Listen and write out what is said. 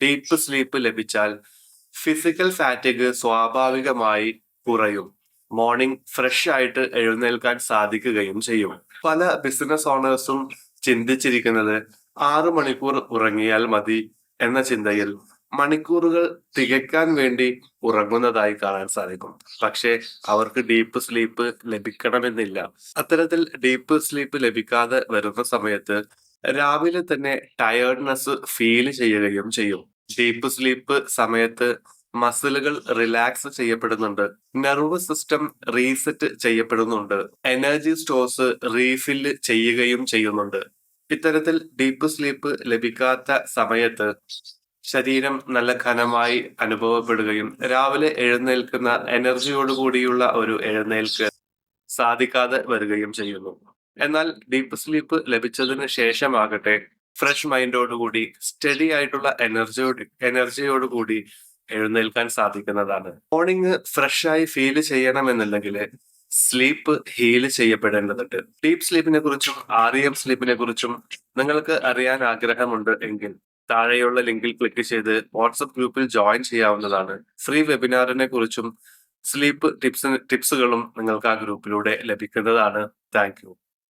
Deep sleep ലഭിച്ചാൽ physical fatigue സ്വാഭാവികമായി കുറയും. മോർണിംഗ് ഫ്രഷ് ആയിട്ട് എഴുന്നേൽക്കാൻ സാധിക്കുകയും ചെയ്യും. പല ബിസിനസ് ഓണേഴ്സും ചിന്തിച്ചിരിക്കുന്നത് 6 മണിക്കൂർ ഉറങ്ങിയാൽ മതി എന്ന ചിന്തയിൽ മണിക്കൂറുകൾ തികയ്ക്കാൻ വേണ്ടി ഉറങ്ങുന്നതായി കാണാൻ സാധിക്കും. പക്ഷേ അവർക്ക് ഡീപ്പ് സ്ലീപ്പ് ലഭിക്കണമെന്നില്ല. അത്തരത്തിൽ ഡീപ്പ് സ്ലീപ്പ് ലഭിക്കാതെ വരുന്ന സമയത്ത് രാവിലെ തന്നെ ടയേർഡ്നെസ് ഫീൽ ചെയ്യുകയും ചെയ്യും. ഡീപ്പ് സ്ലീപ്പ് സമയത്ത് മസിലുകൾ റിലാക്സ് ചെയ്യപ്പെടുന്നുണ്ട്, നെർവസ് സിസ്റ്റം റീസെറ്റ് ചെയ്യപ്പെടുന്നുണ്ട്, എനർജി സ്റ്റോഴ്സ് റീഫില്ല് ചെയ്യുകയും ചെയ്യുന്നുണ്ട്. ഇത്തരത്തിൽ ഡീപ്പ് സ്ലീപ്പ് ലഭിക്കാത്ത സമയത്ത് ശരീരം നല്ല ഘനമായി അനുഭവപ്പെടുകയും രാവിലെ എഴുന്നേൽക്കുന്ന എനർജിയോടുകൂടിയുള്ള ഒരു എഴുന്നേൽക്ക് സാധിക്കാതെ വരികയും ചെയ്യുന്നു. എന്നാൽ ഡീപ്പ് സ്ലീപ്പ് ലഭിച്ചതിന് ശേഷമാകട്ടെ ഫ്രഷ് മൈൻഡോടുകൂടി സ്റ്റഡി ആയിട്ടുള്ള എനർജിയോടുകൂടി എഴുന്നേൽക്കാൻ സാധിക്കുന്നതാണ്. മോർണിംഗ് ഫ്രഷ് ആയി ഫീൽ ചെയ്യണമെന്നുണ്ടെങ്കിൽ സ്ലീപ്പ് ഹീൽ ചെയ്യപ്പെടേണ്ടതുണ്ട്. ഡീപ്പ് സ്ലീപ്പിനെ കുറിച്ചും REM സ്ലീപ്പിനെ കുറിച്ചും നിങ്ങൾക്ക് അറിയാൻ ആഗ്രഹമുണ്ട് എങ്കിൽ താഴെയുള്ള ലിങ്കിൽ ക്ലിക്ക് ചെയ്ത് വാട്സപ്പ് ഗ്രൂപ്പിൽ ജോയിൻ ചെയ്യാവുന്നതാണ്. ഫ്രീ വെബിനാറിനെ കുറിച്ചും സ്ലീപ്പ് ടിപ്സുകളും നിങ്ങൾക്ക് ആ ഗ്രൂപ്പിലൂടെ ലഭിക്കുന്നതാണ്. Thank you.